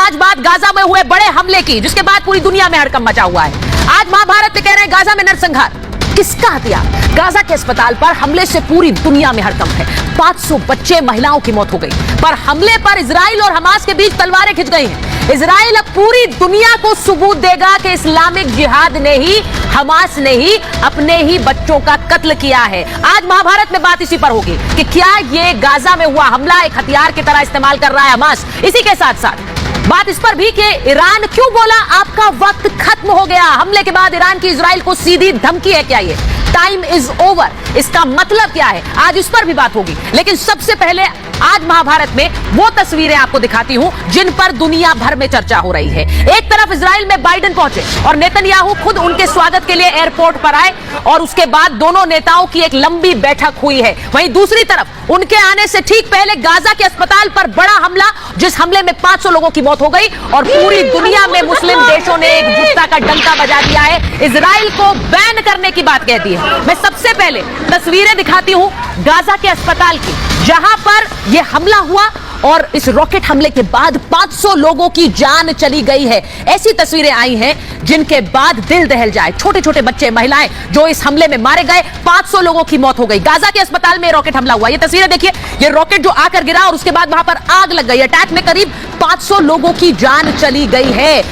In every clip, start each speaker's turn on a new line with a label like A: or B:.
A: आज बात गाजा में हुए बड़े हमले की, जिसके बाद पूरी दुनिया में हड़कंप मचा हुआ है। आज महाभारत में कह रहे हैं गाजा में नरसंहार। किसका हथियार? गाजा के अस्पताल पर हमले से पूरी दुनिया में हड़कंप है। 500 बच्चे, महिलाओं की मौत हो गई। पर हमले पर इजराइल और हमास के बीच तलवारें खिंच गई हैं। इजराइल अब पूरी दुनिया को सबूत देगा कि इस्लामिक जिहाद ने ही, हमास ने ही अपने ही बच्चों का कत्ल किया है। आज महाभारत में बात इसी पर होगी कि क्या ये गाजा में हुआ हमला एक हथियार की तरह इस्तेमाल कर रहा है हमास। इसी के साथ साथ बात इस पर भी कि ईरान क्यों बोला आपका वक्त खत्म हो गया। हमले के बाद ईरान की इजराइल को सीधी धमकी है क्या ये? टाइम इज ओवर, इसका मतलब क्या है? आज इस पर भी बात होगी। लेकिन सबसे पहले आज महाभारत में वो तस्वीरें आपको दिखाती हूं जिन पर दुनिया भर में चर्चा हो रही है। एक तरफ इजराइल में बाइडेन पहुंचे और नेतन्याहू खुद उनके स्वागत के लिए एयरपोर्ट पर आए और उसके बाद दोनों नेताओं की एक लंबी बैठक हुई है। वहीं दूसरी तरफ उनके आने से ठीक पहले गाजा के अस्पताल पर बड़ा हमला, जिस हमले में 500 लोगों की मौत हो गई और पूरी दुनिया में मुस्लिम देशों ने एकजुटता का डंका बजा दिया है, इजराइल को बैन करने की बात कहती है। मैं सबसे पहले तस्वीरें दिखाती हूं गाजा के अस्पताल की, जहां पर यह हमला हुआ और इस रॉकेट हमले के बाद 500 लोगों की जान चली गई है। ऐसी तस्वीरें आई हैं जिनके बाद दिल दहल जाए। छोटे छोटे बच्चे, महिलाएं जो इस हमले में मारे गए, 500 लोगों की मौत हो गई। गाजा के अस्पताल में रॉकेट हमला हुआ। ये तस्वीरें देखिए, ये रॉकेट जो आकर गिरा और उसके बाद वहां पर आग लग गई। अटैक में करीब 500 लोगों की जान चली गई है।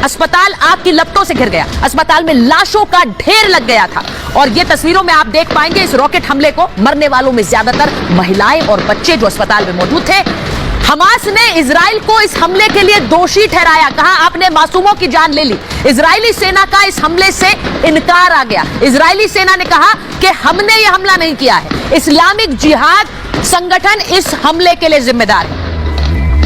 A: अस्पताल आग की लपटों से घिर गया। अस्पताल में लाशों का ढेर लग गया था। और ये तस्वीरों में आप देख पाएंगे इस रॉकेट हमले को, मरने वालों में ज्यादातर महिलाएं और बच्चे जो अस्पताल में मौजूद थे। हमास ने इजराइल को इस हमले के लिए दोषी ठहराया, कहा आपने मासूमों की जान ले ली। इजरायली सेना का इस हमले से इनकार आ गया। इजरायली सेना ने कहा कि हमने यह हमला नहीं किया है, इस्लामिक जिहाद संगठन इस हमले के लिए जिम्मेदार है।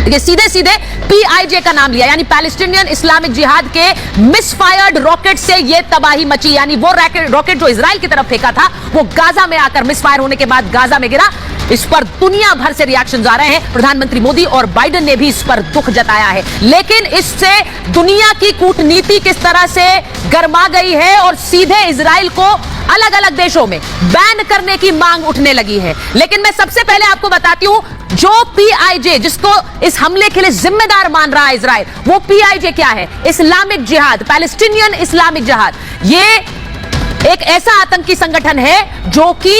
A: ये सीधे सीधे PIJ का नाम लिया, यानी पैलेस्टीनियन इस्लामिक जिहाद के मिसफायर्ड रॉकेट से ये तबाही मची। यानी वो रॉकेट जो इजराइल की तरफ फेंका था वो गाजा में आकर मिसफायर होने के बाद गाजा में गिरा। इस पर दुनिया भर से रिएक्शंस आ रहे हैं। प्रधानमंत्री मोदी और बाइडेन ने भी इस पर दुख जताया है। लेकिन इससे दुनिया की कूटनीति किस तरह से गर्मा गई है और सीधे इजराइल को अलग अलग देशों में बैन करने की मांग उठने लगी है। लेकिन मैं सबसे पहले आपको बताती हूं, जो PIJ जिसको इस हमले के लिए जिम्मेदार मान रहा है इजराइल, वो PIJ क्या है? इस्लामिक जिहाद, पैलेस्टीनियन इस्लामिक जिहाद। ये एक ऐसा आतंकी संगठन है जो कि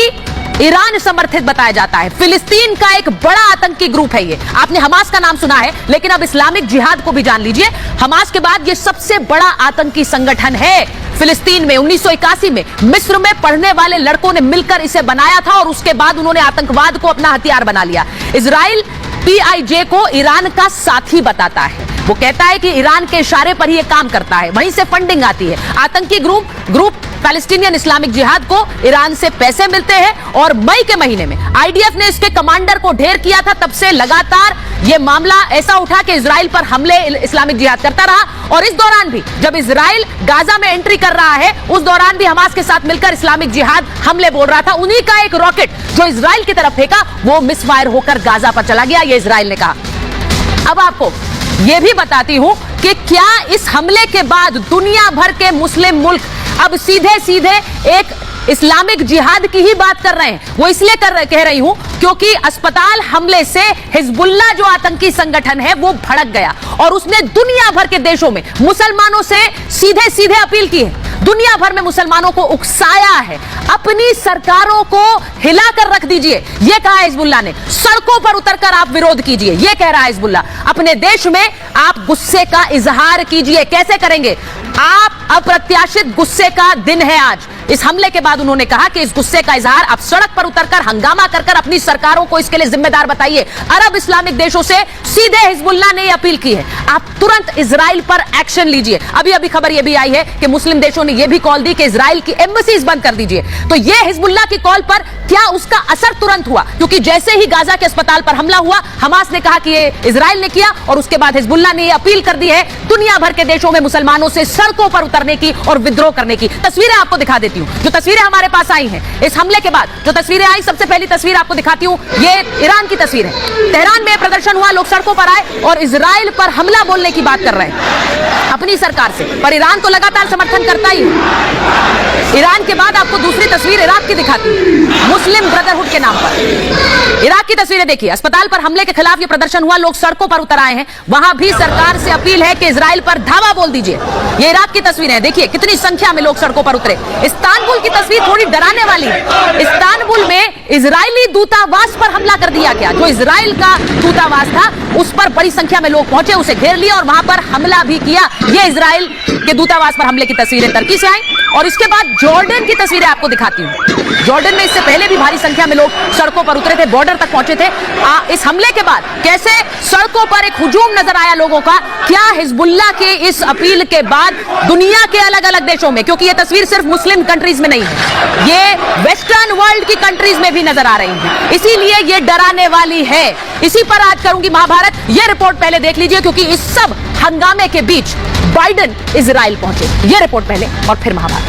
A: ईरान समर्थित बताया जाता है। फिलिस्तीन का एक बड़ा आतंकी ग्रुप है ये। आपने हमास का नाम सुना है, लेकिन अब इस्लामिक जिहाद को भी जान लीजिए। हमास के बाद ये सबसे बड़ा आतंकी संगठन है फिलिस्तीन में। 1981 में मिस्र में पढ़ने वाले लड़कों ने मिलकर इसे बनाया था और उसके बाद उन्होंने आतंकवाद को अपना हथियार बना लिया। इजराइल PIJ को ईरान का साथी बताता है। वो कहता है कि ईरान के इशारे पर ही ये काम करता है, वहीं से फंडिंग आती है। आतंकी ग्रुप पैलेस्टीनियन इस्लामिक जिहाद को ईरान से पैसे मिलते हैं और मई के महीने में IDF ने इसके कमांडर को ढेर किया था। तब से लगातार यह मामला ऐसा उठा कि इजराइल पर हमले इस्लामिक जिहाद करता रहा। और इस दौरान भी जब इजराइल गाजा में एंट्री कर रहा है, उस दौरान भी हमास के साथ मिलकर इस्लामिक जिहाद हमले बोल रहा था। उन्हीं का एक रॉकेट जो इजराइल की तरफ फेंका वो मिसफायर होकर गाजा पर चला गया, ये इजराइल ने कहा। अब आपको यह भी बताती हूं कि क्या इस हमले के बाद दुनिया भर के मुस्लिम मुल्क अब सीधे सीधे एक इस्लामिक जिहाद की ही बात कर रहे हैं। वो इसलिए कह रही हूं क्योंकि अस्पताल हमले से हिजबुल्लाह जो आतंकी संगठन है वो भड़क गया और उसने दुनिया भर के देशों में मुसलमानों से सीधे सीधे अपील की है। दुनिया भर में मुसलमानों को उकसाया है, अपनी सरकारों को हिलाकर रख दीजिए, यह कहा है हिजबुल्लाह ने। सड़कों पर उतरकर आप विरोध कीजिए, यह कह रहा है हिजबुल्लाह। अपने देश में आप गुस्से का इजहार कीजिए। कैसे करेंगे आप? अप्रत्याशित गुस्से का दिन है आज। इस हमले के बाद उन्होंने कहा कि इस गुस्से का इजहार आप सड़क पर उतरकर हंगामा कर अपनी सरकारों को इसके लिए जिम्मेदार बताइए। अरब इस्लामिक देशों से सीधे हिजबुल्लाह ने यह अपील की है, आप तुरंत इजराइल पर एक्शन लीजिए। अभी अभी खबर यह भी आई है कि मुस्लिम देशों ने यह भी कॉल दी कि इजराइल की एम्बेसीज बंद कर दीजिए। तो यह हिजबुल्लाह की कॉल पर क्या उसका असर तुरंत हुआ? क्योंकि जैसे ही गाजा के अस्पताल पर हमला हुआ, हमास ने कहा कि यह इजराइल ने किया और उसके बाद हिजबुल्लाह ने यह अपील कर दी है दुनिया भर के देशों में मुसलमानों से सड़कों पर उतरने की और विद्रोह करने की। तस्वीरें आपको दिखा देती देती हूं जो तस्वीरें हमारे पास आई हैं इस हमले के बाद। जो तस्वीरें आई, सबसे पहली तस्वीर आपको दिखाती हूं, ये ईरान की तस्वीर है। तेहरान में प्रदर्शन हुआ, लोग सड़कों पर आए और इजराइल पर हमला बोलने की बात कर रहे हैं अपनी सरकार से, पर ईरान तो लगातार समर्थन करता ही है। ईरान के बाद आपको दूसरी तस्वीर इराक की दिखाती हूं, मुस्लिम ब्रदरहुड के नाम पर। इराक की तस्वीरें देखिए, अस्पताल पर हमले के खिलाफ यह प्रदर्शन हुआ, लोग सड़कों पर उतर आए हैं। वहां भी सरकार से अपील है कि इजराइल पर धावा बोल दीजिए। ये इराक की तस्वीरें हैं, देखिए कितनी संख्या में लोग सड़कों पर उतरे। इस्तांबुल की तस्वीर थोड़ी डराने वाली है। इस्तांबुल में इजरायली दूतावास पर हमला कर दिया गया। जो इजराइल का दूतावास था उस पर बड़ी संख्या में लोग पहुंचे, उसे घेर लिया और वहां पर हमला भी किया। ये इजराइल के दूतावास पर हमले की तस्वीरें टर्की से आई। और इसके बाद जॉर्डन की तस्वीरें आपको दिखाती हूं। जॉर्डन में इससे पहले भी भारी संख्या में लोग सड़कों पर उतरे थे, बॉर्डर तक पहुंचे थे। इस हमले के बाद कैसे सड़कों पर एक हुजूम नजर आया लोगों का। क्या हिजबुल्लाह के इस अपील के बाद दुनिया के अलग अलग देशों में, क्योंकि ये तस्वीर सिर्फ मुस्लिम कंट्रीज में नहीं है, ये वेस्टर्न वर्ल्ड की कंट्रीज में भी नजर आ रही है, इसीलिए ये डराने वाली है। इसी पर आज करूंगी महाभारत। ये रिपोर्ट पहले देख लीजिए, क्योंकि इस सब हंगामे के बीच बाइडेन इजराइल पहुंचे। ये रिपोर्ट पहले और फिर महाभारत।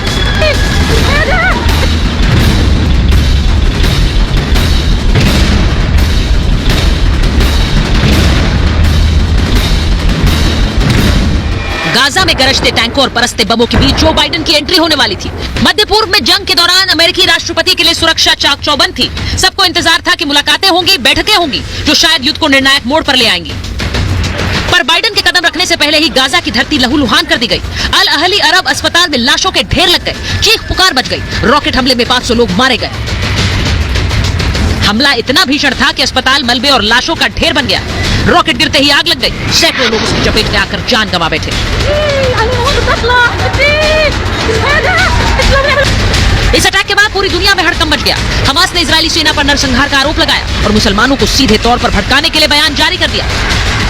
A: गाजा में गरजते टैंकों और बरसते बमों के बीच जो बाइडेन की एंट्री होने वाली थी। मध्य पूर्व में जंग के दौरान अमेरिकी राष्ट्रपति के लिए सुरक्षा चाक चौबंद थी। सबको इंतजार था कि मुलाकातें होंगी, बैठकें होंगी जो शायद युद्ध को निर्णायक मोड़ पर ले आएंगी। पर बाइडेन के कदम रखने से पहले ही गाजा की धरती लहूलुहान कर दी गई। अल अहली अरब अस्पताल में लाशों के ढेर लग गए, चीख पुकार मच गई। रॉकेट हमले में 500 लोग मारे गए। हमला इतना भीषण था कि अस्पताल मलबे और लाशों का ढेर बन गया। रॉकेट गिरते ही आग लग गई, सैकड़ों लोग उसकी चपेट में आकर जान गंवा बैठे। इस अटैक के बाद पूरी दुनिया में हड़कंप मच गया। हमास ने इजरायली सेना पर नरसंहार का आरोप लगाया और मुसलमानों को सीधे तौर पर भड़काने के लिए बयान जारी कर दिया।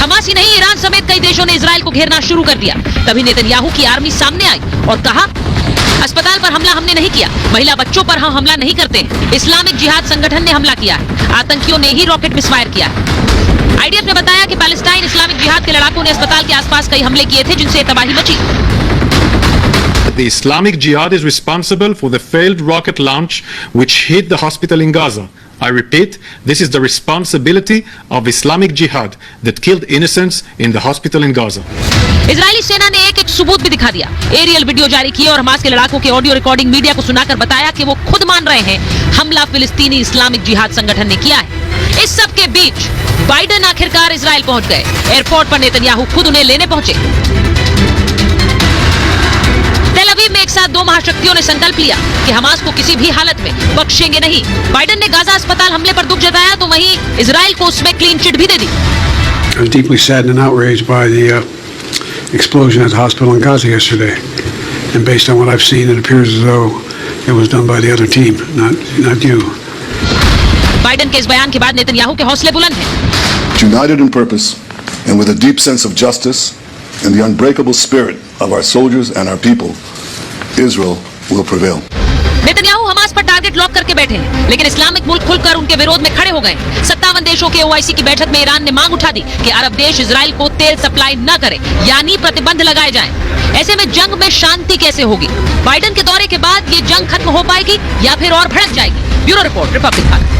A: हमास ही नहीं, ईरान समेत कई देशों ने इजराइल को घेरना शुरू कर दिया। तभी नेतन्याहू की आर्मी सामने आई और कहा, अस्पताल पर हमला हमने नहीं किया, महिला बच्चों पर हम हमला नहीं करते। इस्लामिक जिहाद संगठन ने हमला किया है, आतंकियों ने ही रॉकेट मिसफायर किया है। आईडीएफ ने बताया कि पैलेस्टाइन इस्लामिक जिहाद के लड़ाकों ने अस्पताल के आसपास कई हमले किए थे जिनसे तबाही मची।
B: The Islamic Jihad is responsible for the failed rocket launch which hit the hospital in Gaza. I repeat, this is the responsibility of Islamic Jihad that killed innocents in the hospital in Gaza.
A: Israeli सेना ने एक सबूत भी दिखा दिया। Aerial video जारी किए और हमास के लड़ाकों के ऑडियो रिकॉर्डिंग मीडिया को सुनाकर बताया कि वो खुद मान रहे हैं हमला फिलिस्तीनी इस्लामिक जिहाद संगठन ने किया है। इस सब के बीच बाइडेन आखिरकार इजराइल पहुंच गए। एयरपोर्ट पर नेतन्याहू खुद उन्हें लेने पहुंचे। तेल अवीव में एक साथ दो महाशक्तियों ने संकल्प लिया कि हमास को किसी भी हालत में बख्शेंगे नहीं। बाइडेन ने गाजा अस्पताल हमले पर दुख जताया तो वहीं इजराइल को उसमें क्लीन चिट भी दे दी।
C: I was deeply saddened and outraged by the explosion at the hospital in Gaza yesterday, and based on what I've seen, it appears as though it was done by the other team, not you.
A: Biden के इस बयान के बाद Netanyahu के हौसले बुलंद हैं।
D: United in purpose and with a deep sense of justice and the unbreakable spirit of our soldiers and our people, Israel will prevail.
A: Netanyahu Hamas पर टारगेट लॉक करके बैठे हैं, लेकिन इस्लामिक मुल्क खुलकर उनके विरोध में खड़े हो गए। 57 देशों के ओआईसी की बैठक में ईरान ने मांग उठा दी कि अरब देश इजराइल को तेल सप्लाई न करे, यानी प्रतिबंध लगाए जाएं। ऐसे में जंग में शांति कैसे होगी? बाइडेन के दौरे के बाद ये जंग खत्म हो पाएगी या फिर और भड़क जाएगी? Bureau report, Republic Bharat.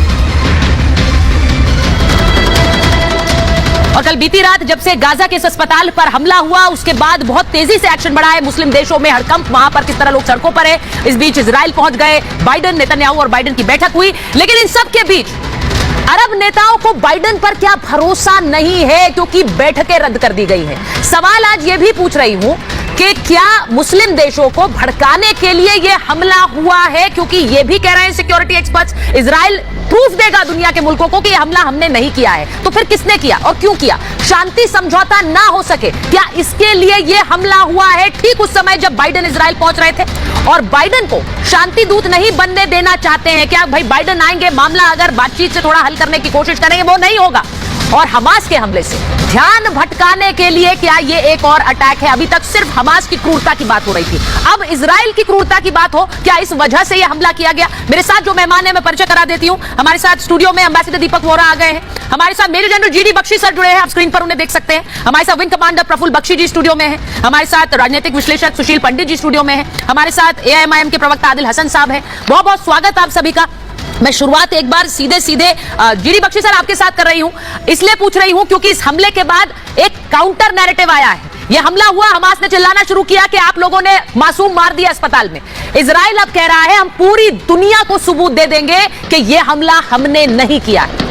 A: और कल बीती रात जब से गाजा के इस अस्पताल पर हमला हुआ उसके बाद बहुत तेजी से एक्शन बढ़ा है। मुस्लिम देशों में हड़कंप, वहां पर किस तरह लोग सड़कों पर है। इस बीच इजराइल पहुंच गए, बाइडेन, नेतन्याहू और बाइडेन की बैठक हुई। लेकिन इन सब के बीच अरब नेताओं को बाइडेन पर क्या भरोसा नहीं है, क्योंकि बैठकें रद्द कर दी गई हैं। सवाल आज ये भी पूछ रही हूं कि क्या मुस्लिम देशों को भड़काने के लिए यह हमला हुआ है, क्योंकि ये भी कह रहे हैं सिक्योरिटी एक्सपर्ट्स, इजराइल प्रूफ देगा दुनिया के मुल्कों को कि यह हमला हमने नहीं किया है। तो फिर किसने किया और क्यों किया? शांति समझौता ना हो सके, क्या इसके लिए यह हमला हुआ है? ठीक उस समय जब बाइडेन इजराइल पहुंच रहे थे और बाइडेन को शांति दूत नहीं बनने देना चाहते हैं। क्या भाई बाइडेन आएंगे, मामला अगर बातचीत से थोड़ा हल करने की कोशिश करेंगे? वो नहीं होगा। और हमास के हमले से ध्यान भटकाने के लिए क्या ये एक और अटैक है? अभी तक सिर्फ हमास की क्रूरता की बात हो रही थी, अब इजराइल की क्रूरता की बात हो, क्या इस वजह से यह हमला किया गया? मेरे साथ जो मेहमान है मैं परिचय करा देती हूं। हमारे साथ स्टूडियो में एम्बेसडर दीपक वोरा आ गए हैं, हमारे साथ major general GD Bakshi sir जुड़े हैं, आप स्क्रीन पर उन्हें देख सकते हैं। हमारे साथ विंग कमांडर प्रफुल्ल बख्शी जी स्टूडियो में है, हमारे साथ राजनीतिक विश्लेषक सुशील पंडित जी स्टूडियो में है, हमारे साथ एआईएमआईएम के प्रवक्ता आदिल हसन साहब हैं। बहुत बहुत स्वागत आप सभी का। मैं शुरुआत एक बार सीधे जीडी बख्शी सर आपके साथ कर रही हूं, इसलिए पूछ रही हूं क्योंकि इस हमले के बाद एक काउंटर नैरेटिव आया है। यह हमला हुआ, हमास ने चिल्लाना शुरू किया कि आप लोगों ने मासूम मार दिया अस्पताल में। इजराइल अब कह रहा है हम पूरी दुनिया को सबूत दे देंगे कि यह हमला हमने नहीं किया है।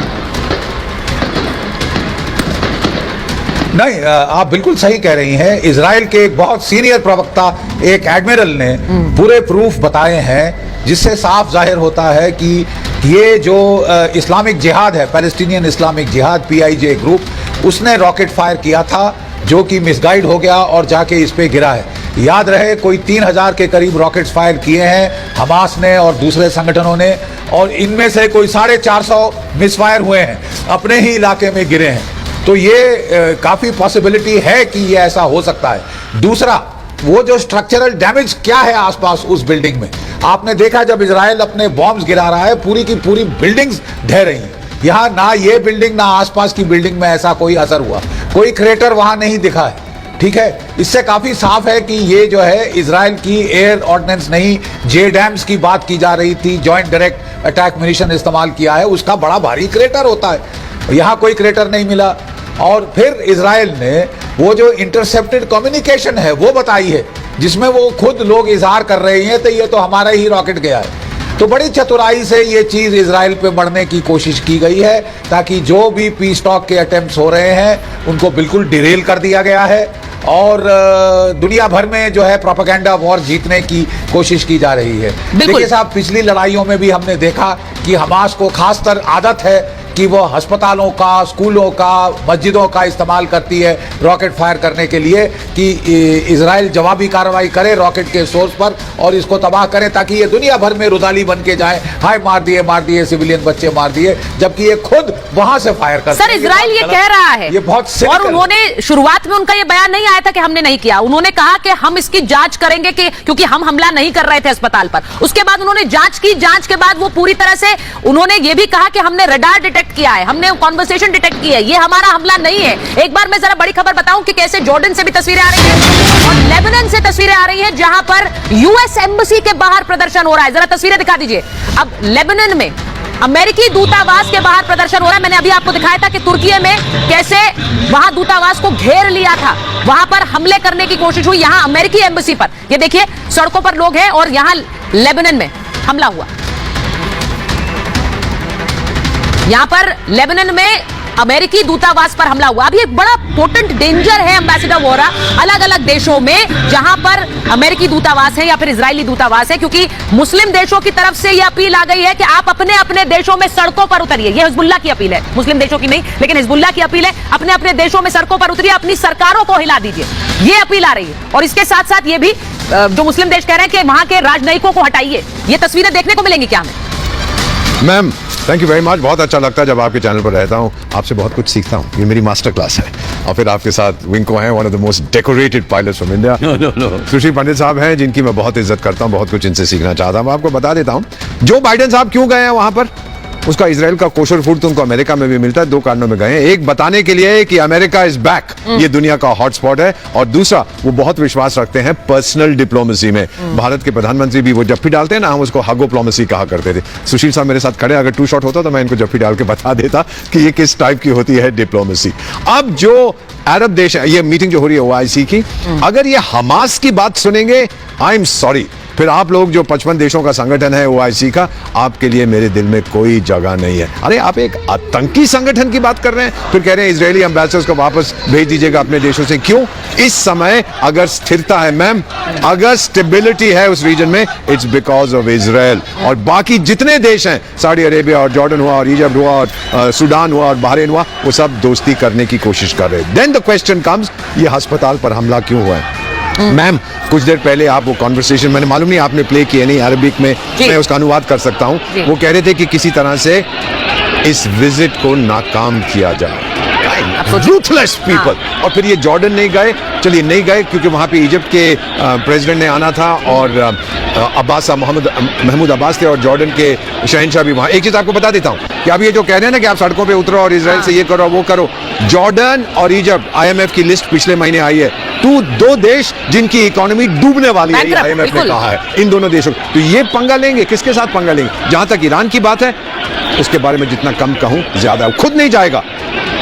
E: नहीं, आप बिल्कुल सही कह रही हैं। इजराइल के एक बहुत सीनियर प्रवक्ता, एक एडमिरल ने पूरे प्रूफ बताए हैं, जिससे साफ जाहिर होता है कि ये जो इस्लामिक जिहाद है, पैलेस्टीनियन इस्लामिक जिहाद PIJ ग्रुप, उसने रॉकेट फायर किया था जो कि मिसगाइड हो गया और जाके इस पे गिरा है। याद रहे कोई 3000 के करीब रॉकेट्स फायर किए हैं हमास ने और दूसरे संगठनों ने, और इनमें से कोई 450 मिसफायर हुए हैं, अपने ही इलाके में गिरे हैं। तो ये काफी पॉसिबिलिटी है कि ये ऐसा हो सकता है। दूसरा, वो जो स्ट्रक्चरल डैमेज क्या है आसपास उस बिल्डिंग में, आपने देखा जब इजराइल अपने बॉम्ब्स गिरा रहा है, पूरी की पूरी बिल्डिंग्स ढह रही हैं। यहाँ ना ये बिल्डिंग ना आसपास की बिल्डिंग में ऐसा कोई असर हुआ, कोई क्रेटर वहां नहीं दिखा है। ठीक है, इससे काफी साफ है कि ये जो है इजराइल की एयर ऑर्डिनेंस नहीं, JDAMs की बात की जा रही थी, जॉइंट डायरेक्ट अटैक म्यूनिशन इस्तेमाल किया है, उसका बड़ा भारी क्रेटर होता है। यहाँ कोई क्रेटर नहीं मिला। और फिर इजराइल ने वो जो इंटरसेप्टेड कम्युनिकेशन है वो बताई है, जिसमें वो खुद लोग इजहार कर रहे हैं तो ये तो हमारा ही रॉकेट गया है। तो बड़ी चतुराई से ये चीज इजराइल पे बढ़ने की कोशिश की गई है, ताकि जो भी पीस टॉक के अटेम्प्ट्स हो रहे हैं उनको बिल्कुल डिरेल कर दिया गया है, और दुनिया भर में जो है प्रोपेगेंडा वॉर जीतने की कोशिश की जा रही है। देखिए साहब, पिछली लड़ाइयों में भी हमने देखा कि हमास को खासकर आदत है कि वो अस्पतालों का, स्कूलों का, मस्जिदों का इस्तेमाल करती है रॉकेट फायर करने के लिए, कि इजराइल जवाबी कार्रवाई करे रॉकेट के सोर्स पर और इसको तबाह करे, ताकि ये दुनिया भर में रुदाली बन के जाए, हाय मार दिए सिविलियन बच्चे मार दिए, जबकि ये खुद वहां से फायर करते हैं।
A: सर, इजराइल ये कह रहा है,
E: ये बहुत,
A: और उन्होंने शुरुआत में उनका ये बयान नहीं आया था कि हमने नहीं किया, उन्होंने कहा कि हम इसकी जांच करेंगे कि क्योंकि हम हमला नहीं कर रहे थे अस्पताल पर। उसके बाद उन्होंने जांच की, जांच के बाद वो पूरी तरह से उन्होंने ये भी कहा कि हमने रडार डिटेक्ट किया है, हमने कॉन्वर्सेशन डिटेक्ट की है, ये हमारा हमला नहीं है। एक बार मैं जरा बड़ी खबर बताऊं कि कैसे जॉर्डन से भी तस्वीरें आ रही हैं और लेबनान से तस्वीरें आ रही हैं, जहां पर US एम्बेसी के बाहर प्रदर्शन हो रहा है। जरा तस्वीरें दिखा दीजिए। अब लेबनान में अमेरिकी दूतावास के बाहर प्रदर्शन हो रहा है। मैंने अभी आपको दिखाया था कि तुर्की में कैसे वहां दूतावास को घेर लिया था, वहां पर हमले करने की कोशिश हुई, यहां अमेरिकी एम्बेसी पर। ये देखिए, सड़कों पर लोग हैं और यहां लेबनान में हमला हुआ। यहां पर लेबनान में अमेरिकी दूतावास पर हमला हुआ। अभी एक बड़ा पोटेंट डेंजर है एम्बेसडर वोरा, अलग अलग देशों में जहां पर अमेरिकी दूतावास है या फिर इजरायली दूतावास है, क्योंकि मुस्लिम देशों की तरफ से यह अपील आ गई है कि आप अपने अपने देशों में सड़कों पर उतरिए। यह हिजबुल्लाह की अपील है, मुस्लिम देशों की नहीं, लेकिन हिजबुल्लाह की अपील है, अपने अपने देशों में सड़कों पर उतरिए, अपनी सरकारों को हिला दीजिए, यह अपील आ रही है। और इसके साथ साथ ये भी जो मुस्लिम देश कह रहे हैं कि वहां के राजनयिकों को हटाइए। ये तस्वीरें देखने को मिलेंगी क्या हमें?
F: Ma'am, thank you very much. बहुत अच्छा लगता है जब आपके चैनल पर रहता हूँ, आपसे बहुत कुछ सीखता हूँ। ये मेरी मास्टर क्लास है। और फिर आपके साथ विंको हैं, one of the most decorated pilots from India. Sushil Pandit साहब हैं, जिनकी मैं बहुत इज्जत करता हूँ, बहुत कुछ इनसे सीखना चाहता हूँ। मैं आपको बता देता हूँ, जो बाइडेन साहब क्यों गए हैं वहां पर, उसका इजराइल का कोशर फूड तो उनको अमेरिका में भी मिलता है। 2 कारणों में गए हैं। एक, बताने के लिए कि अमेरिका इज बैक, ये दुनिया का हॉटस्पॉट है। और दूसरा, वो बहुत विश्वास रखते हैं पर्सनल डिप्लोमेसी में। भारत के प्रधानमंत्री भी वो जफ्फी डालते हैं ना, हम उसको हगोप्लोमेसी कहा करते थे। सुशील साहब मेरे साथ खड़े, अगर 2 शॉट होता तो मैं इनको जफ्फी डाल के बता देता कि ये किस टाइप की होती है डिप्लोमेसी। अब जो अरब देश है, ये मीटिंग जो हो रही है OIC की, अगर ये हमास की बात सुनेंगे, आई एम सॉरी, फिर आप लोग जो 55 देशों का संगठन है OIC का, आपके लिए मेरे दिल में कोई जगह नहीं है। अरे आप एक आतंकी संगठन की बात कर रहे हैं, फिर कह रहे हैं इजरायली एम्बेसडर्स को वापस भेज दीजिएगा अपने देशों से। क्यों? इस समय अगर स्थिरता है मैम, अगर स्टेबिलिटी है उस रीजन में, इट्स बिकॉज ऑफ इजराइल। और बाकी जितने देश हैं, सऊदी अरेबिया और जॉर्डन हुआ और इजिप्ट हुआ और सुडान हुआ और बहरीन हुआ, वो सब दोस्ती करने की कोशिश कर रहे हैं। देन द क्वेश्चन कम्स, ये अस्पताल पर हमला क्यों हुआ है? मैम, कुछ देर पहले आप वो कॉन्वर्सेशन, मैंने मालूम नहीं आपने प्ले किया नहीं, अरबिक में मैं उसका अनुवाद कर सकता हूं। वो कह रहे थे कि किसी तरह से इस विजिट को नाकाम किया जाए। Ruthless people. और फिर ये जॉर्डन नहीं गए, चलिए नहीं गए क्योंकि वहां पे इजिप्ट के प्रेसिडेंट ने आना था और अब्बास महमूद अब्बास थे और जॉर्डन के शहंशाह भी वहां। एक चीज आपको बता देता हूं कि अभी ये जो कह रहे हैं ना कि आप सड़कों पे उतरो और इजराइल से ये करो वो करो, जॉर्डन और इजिप्ट, IMF की लिस्ट पिछले महीने आई है, दो देश जिनकी इकोनॉमी डूबने वाली है, IMF ने कहा है इन दोनों देशों। तो ये पंगा लेंगे, किसके साथ पंगा लेंगे? जहां तक ईरान की बात है उसके बारे में जितना कम कहूं ज्यादा, खुद नहीं जाएगा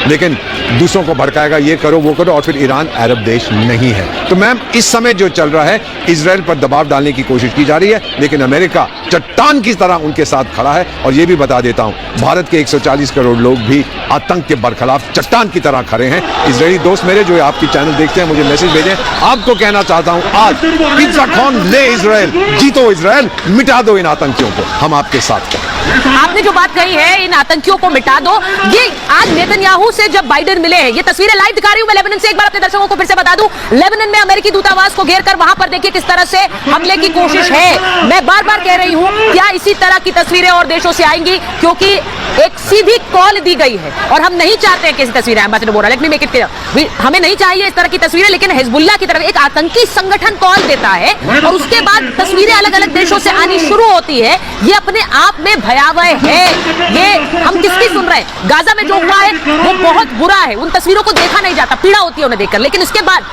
F: लेकिन दूसरों को भड़काएगा, ये करो वो करो, और फिर ईरान अरब देश नहीं है। तो मैम इस समय जो चल रहा है, इजराइल पर दबाव डालने की कोशिश की जा रही है, लेकिन अमेरिका चट्टान की तरह उनके साथ खड़ा है। और ये भी बता देता हूं, भारत के 140 करोड़ लोग भी आतंक के बरखिलाफ चट्टान की तरह खड़े हैं। इजरायली दोस्त मेरे जो आपकी चैनल देखते हैं मुझे मैसेज भेजें, आपको कहना चाहता हूं आज पिज्जा कौन ले इजराइल, जीतो इजराइल, मिटा दो इन आतंकियों को, हम आपके साथ हैं।
A: आपने जो बात कही है इन आतंकियों को मिटा दो, ये आज नेतन्याहू से जब बाइडेन मिले हैं, ये तस्वीरें लाइव दिखा रही हूं मैं लेबनान से, एक बार अपने दर्शकों को फिर से बता दूं, लेबनान में अमेरिकी दूतावास को घेर कर वहां पर देखिए किस तरह से हमले की कोशिश है। मैं बार बार कह रही हूं क्या इसी तरह की तस्वीरें और देशों से आएंगी, क्योंकि एक सीधी कॉल दी गई है और हम नहीं चाहते हैं कि ऐसी तस्वीरें एम्बेसडर बोल रहा है, let me make it clear, हमें नहीं चाहिए इस तरह की तस्वीरें, लेकिन हिजबुल्लाह की तरफ एक आतंकी संगठन कॉल देता है और उसके बाद तस्वीरें अलग अलग देशों से आनी शुरू होती है, ये अपने आप में भयावह है। ये हम किसकी सुन रहे हैं? गाजा में जो हुआ है वो बहुत बुरा है, उन तस्वीरों को देखा नहीं जाता, पीड़ा होती है उन्हें देखकर। लेकिन इसके बाद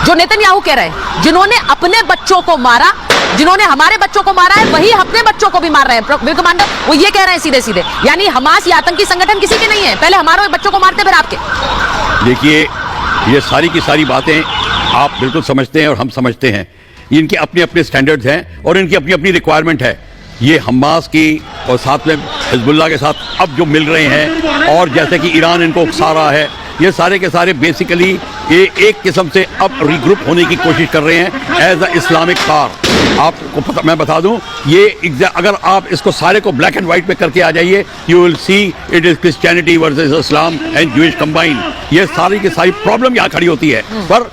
A: जो नेतन्याहू कह रहे हैं, जिन्होंने अपने बच्चों को मारा, जिन्होंने हमारे बच्चों को मारा है, वही अपने बच्चों को भी मार रहे हैं। कमांडर वो ये कह रहे हैं सीधे सीधे, यानी हमास या आतंकी संगठन किसी के नहीं है, पहले हमारे बच्चों को मारते फिर आपके।
G: देखिए ये सारी की सारी बातें आप बिल्कुल समझते हैं और हम समझते हैं, इनके अपने अपने स्टैंडर्ड्स हैं और इनकी अपनी अपनी रिक्वायरमेंट है। ये हमास की और साथ में हिजबुल्लाह के साथ अब जो मिल रहे हैं और जैसे कि ईरान इनको उकसा रहा है, ये सारे के सारे बेसिकली ये एक किस्म से अब रिग्रुप होने की कोशिश कर रहे हैं एज अ इस्लामिक पावर। आपको मैं बता दूं, ये अगर आप इसको सारे को ब्लैक एंड व्हाइट में करके आ जाइए, you will see it is Christianity versus Islam and Jewish combine. ये सारी की सारी प्रॉब्लम यहाँ खड़ी होती है, पर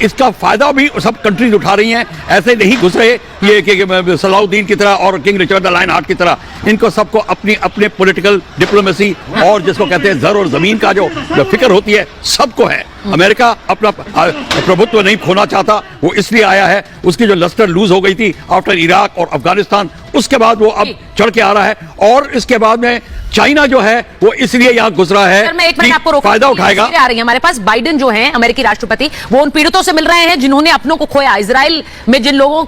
G: इसका फायदा भी सब कंट्रीज उठा रही हैं। ऐसे नहीं घुस रहे ये कि सलाउद्दीन की तरह और किंग रिचर्ड द लायनहार्ट की तरह, इनको सबको अपनी अपने पॉलिटिकल डिप्लोमेसी और जिसको कहते हैं जर और जमीन का जो फिक्र होती है सबको है। अमेरिका अपना प्रभुत्व नहीं खोना चाहता, वो इसलिए आया है, उसकी जो लस्टर लूज हो गई थी आफ्टर इराक और अफगानिस्तान, उसके बाद वो अब चढ़ के आ रहा है। और इसके बाद में चाइना जो है वो इसलिए यहां घुस रहा है कि फायदा उठाएगा।
A: आ रही है हमारे पास बाइडेन जो है अमेरिकी राष्ट्रपति, वो उन पीड़ितों से मिल रहे हैं जिन्होंने अपनों को खोया, इजराइल में जिन लोगों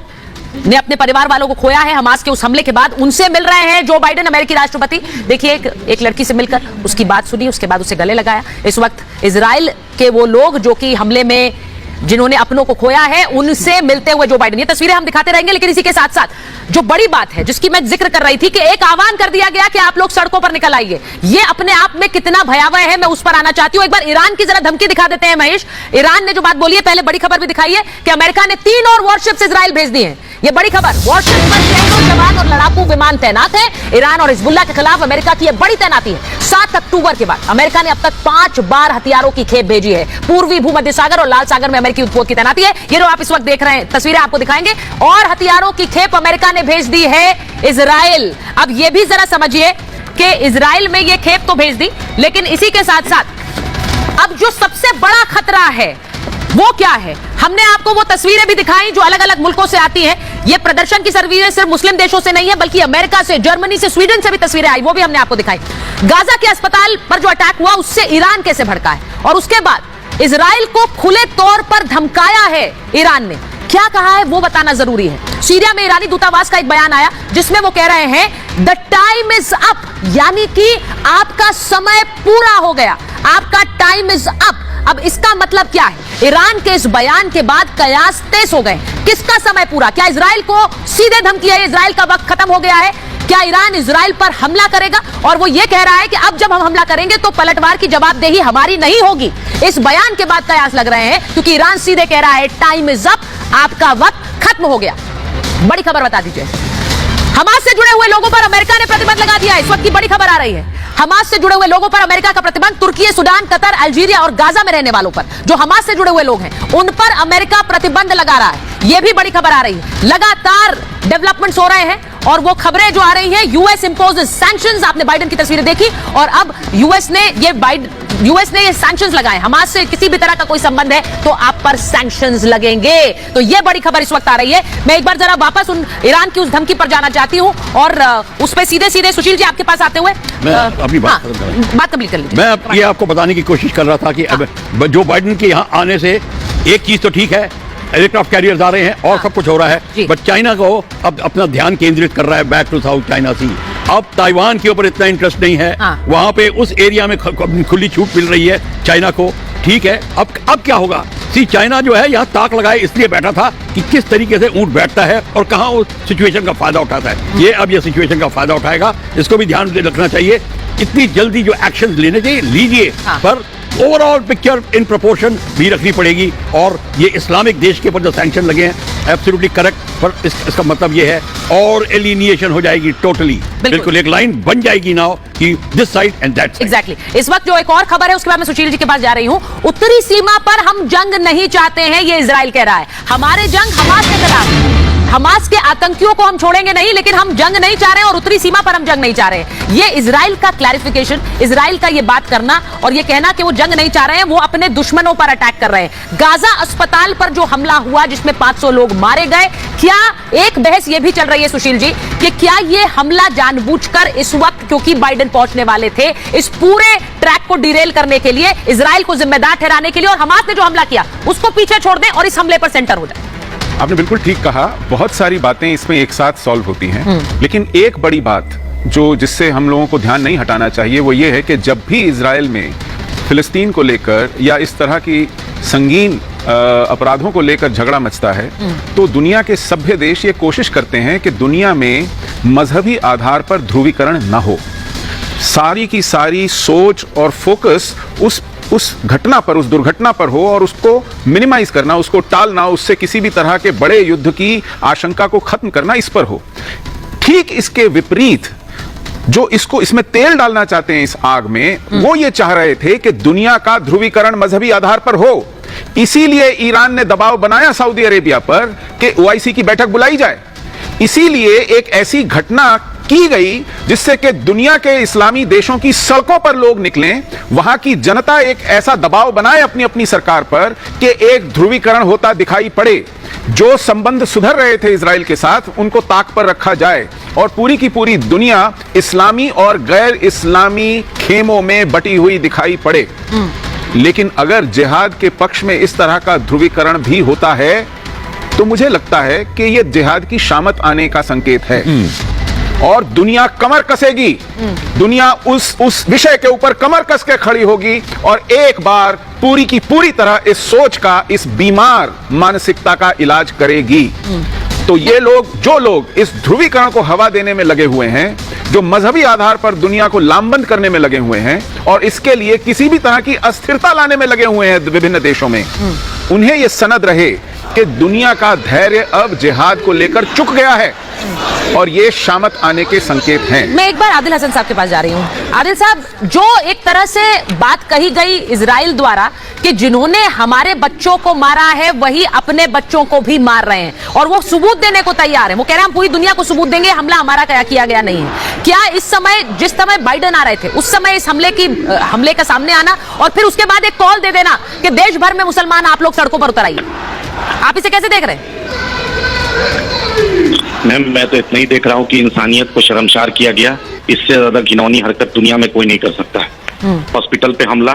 A: ने अपने परिवार वालों को खोया है हमास के उस हमले के बाद, उनसे मिल रहे हैं जो बाइडेन अमेरिकी राष्ट्रपति। देखिए एक लड़की से मिलकर उसकी बात सुनी, उसके बाद उसे गले लगाया। इस वक्त इजराइल के वो लोग जो कि हमले में जिन्होंने अपनों को खोया है उनसे मिलते हुए जो बाइडेन, ये तस्वीरें हम दिखाते रहेंगे। लेकिन इसी के साथ साथ जो बड़ी बात है जिसकी मैं जिक्र कर रही थी कि एक आह्वान कर दिया गया कि आप लोग सड़कों पर निकल आइए, ये अपने आप में कितना भयावह है मैं उस पर आना चाहती हूं। एक बार ईरान की जरा धमकी दिखा देते हैं महेश। ईरान ने जो बात बोली है, पहले बड़ी खबर भी दिखाई है कि अमेरिका ने 3 और वॉरशिप्स इजराइल भेज दी हैं। ये बड़ी खबर, वॉरशिप पर सैकड़ों जवान और लड़ाकू विमान तैनात है। ईरान और हिजबुल्लाह के खिलाफ अमेरिका की यह बड़ी तैनाती है। 7 अक्टूबर के बाद अमेरिका ने अब तक 5 बार हथियारों की खेप भेजी है। पूर्वी भूमध्य सागर और लाल सागर में अमेरिकी युद्धपोत की तैनाती है। ये जो आप इस वक्त देख रहे हैं तस्वीरें आपको दिखाएंगे, और हथियारों की खेप अमेरिका ने भेज दी है इजराइल। अब यह भी जरा समझिए कि इजराइल में यह खेप तो भेज दी, लेकिन इसी के साथ साथ अब जो सबसे बड़ा खतरा है वो क्या है? हमने आपको वो तस्वीरें भी दिखाई जो अलग अलग मुल्कों से आती हैं। ये प्रदर्शन की तस्वीरें सिर्फ मुस्लिम देशों से नहीं है, बल्कि अमेरिका से, जर्मनी से, स्वीडन से भी तस्वीरें आई, वो भी हमने आपको दिखाई। गाजा के अस्पताल पर जो अटैक हुआ उससे ईरान कैसे भड़का है, और उसके बाद इजराइल को खुले तौर पर धमकाया है ईरान ने। क्या कहा है वो बताना जरूरी है। सीरिया में ईरानी दूतावास का एक बयान आया जिसमें वो कह रहे हैं द टाइम इज अप, यानी कि आपका समय पूरा हो गया, आपका टाइम इज अप। अब इसका मतलब क्या है? ईरान के इस बयान के बाद कयास तेज हो गए। किसका समय पूरा? क्या इजराइल को सीधे धमकी है, इजराइल का वक्त खत्म हो गया है? क्या ईरान इजराइल पर हमला करेगा? और वो ये कह रहा है कि अब जब हम हमला करेंगे तो पलटवार की जवाबदेही हमारी नहीं होगी। इस बयान के बाद कयास लग रहे हैं, क्योंकि ईरान सीधे कह रहा है टाइम इज अप, आपका वक्त खत्म हो गया। बड़ी खबर बता दीजिए, हमास से जुड़े हुए लोगों पर अमेरिका ने प्रतिबंध लगा दिया। इस वक्त की बड़ी खबर आ रही है, हमास से जुड़े हुए लोगों पर अमेरिका का प्रतिबंध। तुर्की, सुडान, कतर, अल्जीरिया और गाजा में रहने वालों पर, जो हमास से जुड़े हुए लोग हैं, उन पर अमेरिका प्रतिबंध लगा रहा है। यह भी बड़ी खबर आ रही है। लगातार डेवलपमेंट्स हो रहे हैं और वो खबरें जो आ रही हैं, यूएस इंपोजेस सैंक्शंस, आपने बाइडेन की तस्वीरें देखी, और अब यूएस ने ये सैंक्शंस लगाए, हमास से किसी भी तरह का कोई संबंध है तो आप पर सैंक्शंस लगेंगे। तो ये बड़ी खबर इस वक्त आ रही है। मैं एक बार जरा वापस ईरान की उस धमकी पर जाना चाहती हूं और उस पर सीधे सीधे सुशील जी आपके पास आते हुए
G: मैं अपनी बात
A: कंप्लीट कर लीजिए।
G: मैं ये आपको बताने की कोशिश कर रहा था कि अब जो बाइडेन के यहाँ आने से एक चीज तो ठीक है, एयरक्राफ्ट कैरियर्स आ रहे हैं और सब कुछ हो रहा है, बट चाइना को अब अपना ध्यान केंद्रित कर रहा है बैक टू साउथ चाइना सी। अब ताइवान के ऊपर इतना इंटरेस्ट नहीं है, वहां पे उस एरिया में खुली छूट मिल रही है चाइना को, ठीक है। अब क्या होगा? चाइना जो है यहाँ ताक लगाए इसलिए बैठा था कि किस तरीके से ऊंट बैठता है और कहां उस सिचुएशन का फायदा उठाता है। ये अब ये सिचुएशन का फायदा उठाएगा, इसको भी ध्यान रखना चाहिए। इतनी जल्दी जो एक्शन लेने चाहिए लीजिए, पर ओवरऑल पिक्चर इन प्रोपोर्शन भी रखनी पड़ेगी। और ये इस्लामिक देश के ऊपर जो सैंक्शन लगे हैं एब्सोल्युटली करेक्ट, पर इसका मतलब ये है और एलिनिएशन हो जाएगी टोटली, बिल्कुल एक लाइन बन जाएगी नाउ कि this side and that side.
A: Exactly. इस वक्त जो एक और खबर है उसके बाद मैं सुशील जी के पास जा रही हूं। उत्तरी सीमा पर हम जंग नहीं चाहते हैं, ये इजराइल कह रहा है। हमारे जंग हमास के खिलाफ, हमास के आतंकियों को हम छोड़ेंगे नहीं, लेकिन हम जंग नहीं चाह रहे हैं और उत्तरी सीमा पर हम जंग नहीं चाह रहे हैं। ये इजराइल का क्लैरिफिकेशन, इजराइल का ये बात करना और ये कहना कि वो जंग नहीं चाह रहे हैं, वो अपने दुश्मनों पर अटैक कर रहे हैं। गाजा अस्पताल पर जो हमला हुआ जिसमें 500 लोग मारे गए, क्या एक बहस ये भी चल रही है सुशील जी कि क्या ये हमला जानबूझकर इस वक्त, क्योंकि बाइडेन पहुंचने वाले थे, इस पूरे ट्रैक को डिरेल करने के लिए, इजराइल को जिम्मेदार ठहराने के लिए और हमास ने जो हमला किया उसको पीछे छोड़ दें और इस हमले पर सेंटर हो जाए?
H: आपने बिल्कुल ठीक कहा, बहुत सारी बातें इसमें एक साथ सॉल्व होती हैं, लेकिन एक बड़ी बात जो जिससे हम लोगों को ध्यान नहीं हटाना चाहिए वो ये है कि जब भी इजराइल में फिलिस्तीन को लेकर या इस तरह की संगीन अपराधों को लेकर झगड़ा मचता है, तो दुनिया के सभ्य देश ये कोशिश करते हैं कि दुनिया में मजहबी आधार पर ध्रुवीकरण न हो। सारी की सारी सोच और फोकस उस घटना पर, उस दुर्घटना पर हो और उसको मिनिमाइज करना, उसको टालना, उससे किसी भी तरह के बड़े युद्ध की आशंका को खत्म करना इस पर हो। ठीक इसके विपरीत जो इसमें तेल डालना चाहते हैं इस आग में, वो ये चाह रहे थे कि दुनिया का ध्रुवीकरण मजहबी आधार पर हो। इसीलिए ईरान ने दबाव बनाया सऊदी अरेबिया पर कि ओआईसी की बैठक बुलाई जाए। इसीलिए एक ऐसी घटना की गई जिससे कि दुनिया के इस्लामी देशों की सड़कों पर लोग निकलें, वहां की जनता एक ऐसा दबाव बनाए अपनी अपनी सरकार पर कि एक ध्रुवीकरण होता दिखाई पड़े। जो संबंध सुधर रहे थे इजराइल के साथ उनको ताक पर रखा जाए और पूरी की पूरी दुनिया इस्लामी और गैर इस्लामी खेमों में बटी हुई दिखाई पड़े। लेकिन अगर जिहाद के पक्ष में इस तरह का ध्रुवीकरण भी होता है तो मुझे लगता है कि यह जिहाद की शामत आने का संकेत है और दुनिया कमर कसेगी, दुनिया उस विषय के ऊपर कमर कस के खड़ी होगी और एक बार पूरी की पूरी तरह इस सोच का, इस बीमार मानसिकता का इलाज करेगी। तो ये जो लोग इस ध्रुवीकरण को हवा देने में लगे हुए हैं, जो मजहबी आधार पर दुनिया को लामबंद करने में लगे हुए हैं और इसके लिए किसी भी तरह की अस्थिरता लाने में लगे हुए हैं विभिन्न देशों में, उन्हें यह सनद रहे कि दुनिया का धैर्य अब जिहाद को लेकर चुक गया है और ये शामत आने के संकेत हैं।
A: मैं एक बार आदिल हसन साहब के पास जा रही हूं। आदिल साहब, जो एक तरह से बात कही गई इजराइल द्वारा कि जिन्होंने हमारे बच्चों को मारा है वही अपने बच्चों को भी मार रहे हैं और वो सबूत देने को तैयार है, वो कह रहे हैं हम पूरी दुनिया को सबूत देंगे, हमला हमारा किया गया नहीं है। क्या इस समय, जिस समय बाइडेन आ रहे थे उस समय इस हमले का सामने आना और फिर उसके बाद एक कॉल दे देना कि देश भर में मुसलमान आप लोग सड़कों पर उतर आइए, आप इसे कैसे देख रहे हैं?
I: मैम, मैं तो इतना ही देख रहा हूँ कि इंसानियत को शर्मसार किया गया। इससे ज्यादा घिनौनी हरकत दुनिया में कोई नहीं कर सकता है। हॉस्पिटल पे हमला,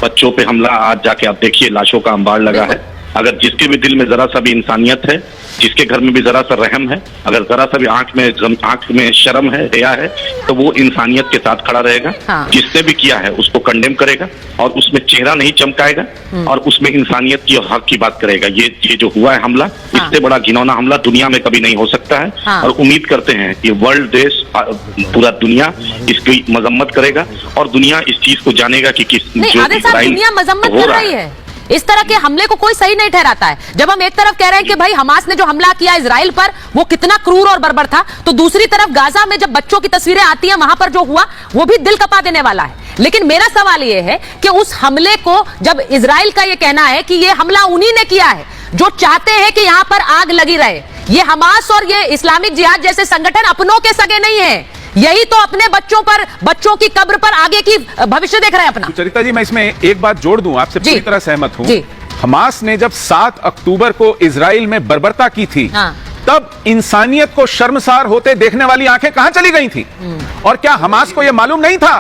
I: बच्चों पे हमला, आज जाके आप देखिए लाशों का अंबार लगा है। अगर जिसके भी दिल में जरा सा भी इंसानियत है, जिसके घर में भी जरा सा रहम है, अगर जरा सा भी आंख में शर्म है, दया है, तो वो इंसानियत के साथ खड़ा रहेगा। जिसने भी किया है उसको कंडेम करेगा और उसमें चेहरा नहीं चमकाएगा और उसमें इंसानियत की हक की बात करेगा। ये जो हुआ है हमला, इससे बड़ा घिनौना हमला दुनिया में कभी नहीं हो सकता है। और उम्मीद करते हैं कि वर्ल्ड देश, पूरा दुनिया इसकी मजम्मत करेगा और दुनिया इस चीज को जानेगा कि किस
A: दुनिया मजम्मत कर रही है। इस तरह के हमले को कोई सही नहीं ठहराता है। जब हम एक तरफ कह रहे हैं कि भाई हमास ने जो हमला किया इजराइल पर वो कितना क्रूर और बर्बर था, तो दूसरी तरफ गाजा में जब बच्चों की तस्वीरें आती हैं वहां पर जो हुआ वो भी दिल कपा देने वाला है। लेकिन मेरा सवाल ये है कि उस हमले को, जब इजराइल का ये कहना है कि ये हमला उन्हीं ने किया है जो चाहते हैं कि यहां पर आग लगी रहे, ये हमास और ये इस्लामिक जिहाद जैसे संगठन अपनों के सगे नहीं है, यही तो अपने बच्चों की कब्र पर आगे की भविष्य देख रहे हैं अपना।
H: सुचरिता जी, मैं इसमें एक बात जोड़ दूं, आपसे पूरी तरह सहमत हूं।
A: जी।
H: हमास ने जब 7 अक्टूबर को इजराइल में बर्बरता की थी,
A: हाँ।
H: तब इंसानियत को शर्मसार होते देखने वाली आंखें कहां चली गई थी? और क्या हमास को यह मालूम नहीं था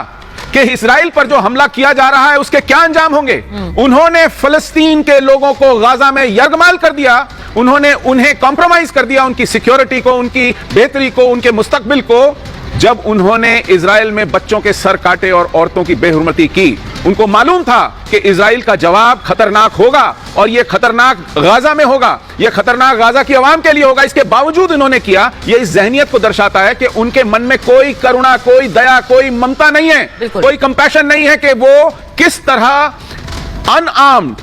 H: कि इजराइल पर जो हमला किया जा रहा है उसके क्या अंजाम होंगे? उन्होंने फलस्तीन के लोगों को गाजा में यरगमाल कर दिया, उन्होंने उन्हें कॉम्प्रोमाइज कर दिया, उनकी सिक्योरिटी को, उनकी बेहतरी को, उनके मुस्तकबिल को। जब उन्होंने इजराइल में बच्चों के सर काटे और औरतों की बेहुरमती की, उनको मालूम था कि इजराइल का जवाब खतरनाक होगा, और यह खतरनाक गाजा में होगा, यह खतरनाक गाजा की आवाम के लिए होगा। इसके बावजूद इन्होंने किया। यह इस जहनियत को दर्शाता है कि उनके मन में कोई करुणा, कोई दया, कोई ममता नहीं है, कोई कंपैशन नहीं है कि वो किस तरह अनआर्म्ड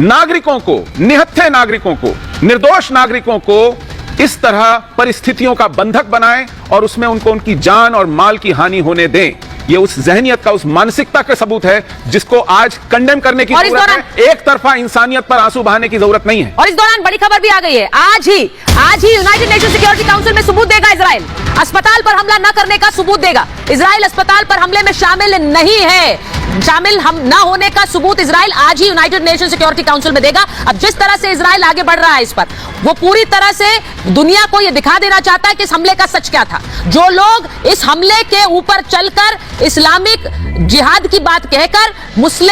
H: नागरिकों को, निहत्थे नागरिकों को, निर्दोष नागरिकों को इस तरह परिस्थितियों का बंधक बनाएं और उसमें उनको उनकी जान और माल की हानि होने दें। ये उस जहनियत का, उस मानसिकता का सबूत है जिसको आज कंडेम करने की जरूरत है। एक तरफा इंसानियत पर आंसू बहाने की जरूरत नहीं है।
A: और इस दौरान बड़ी खबर भी आ गई है, आज ही यूनाइटेड नेशन सिक्योरिटी काउंसिल में सबूत देगा इजराइल, अस्पताल पर हमला न करने का सबूत देगा। इजराइल अस्पताल पर हमले में शामिल नहीं है, शामिल हम न होने का सबूत इजराइल आज ही यूनाइटेड नेशन सिक्योरिटी काउंसिल में देगा। अब जिस तरह से इजराइल आगे बढ़ रहा है इस पर, वो पूरी तरह से दुनिया को यह दिखा देना चाहता है कि इस हमले का सच क्या था। जो लोग इस हमले के ऊपर चलकर इस्लामिक जिहाद की बात कहकर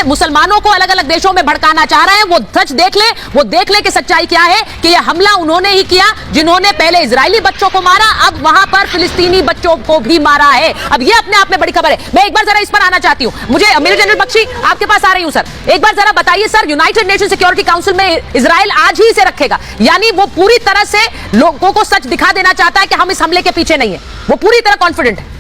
A: मुसलमानों को अलग अलग देशों में भड़काना चाह रहे हैं, वो सच देख ले, वो देख ले कि सच्चाई क्या है, कि यह हमला उन्होंने ही किया जिन्होंने पहले इजरायली बच्चों को मारा, अब वहां पर फिलिस्तीनी बच्चों को भी मारा है। अब यह अपने आप में बड़ी खबर है। मैं एक बार जरा इस पर आना चाहती हूं, मुझे मेजर जनरल बख्शी आपके पास आ रही हूं सर, एक बार जरा बताइए sir, United nation security council में इजराइल आज ही इसे रखेगा, यानी वो पूरी तरह से लोगों को सच दिखा देना चाहता है कि हम इस हमले के पीछे नहीं है, वो पूरी तरह कॉन्फिडेंट है।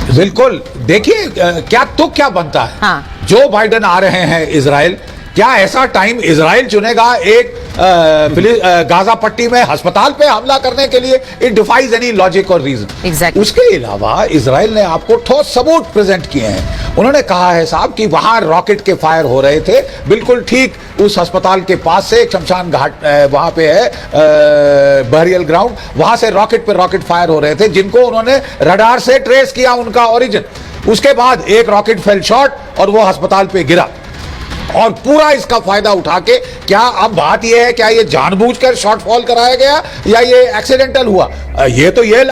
E: बिल्कुल। देखिए क्या बनता है।
A: हाँ।
E: जो बाइडेन आ रहे हैं इजराइल, क्या ऐसा टाइम इजराइल चुनेगा एक गाजा पट्टी में अस्पताल पे हमला करने के लिए? इट डिफाइज एनी लॉजिक और रीजन।
A: Exactly.
E: उसके अलावा इजराइल ने आपको ठोस सबूत प्रेजेंट किए हैं। उन्होंने कहा है साहब कि वहां रॉकेट के फायर हो रहे थे, बिल्कुल ठीक उस अस्पताल के पास से एक शमशान घाट वहां पे है, बरियल ग्राउंड, वहां से रॉकेट पे रॉकेट फायर हो रहे थे, जिनको उन्होंने रडार से ट्रेस किया उनका ओरिजिन। उसके बाद एक रॉकेट फेल शॉर्ट और वो अस्पताल पे गिरा, और पूरा इसका फायदा उठा के, क्या अब बात यह है क्या ये जानबूझकर शॉर्टफॉल कराया गया या ये एक्सीडेंटल हुआ? ये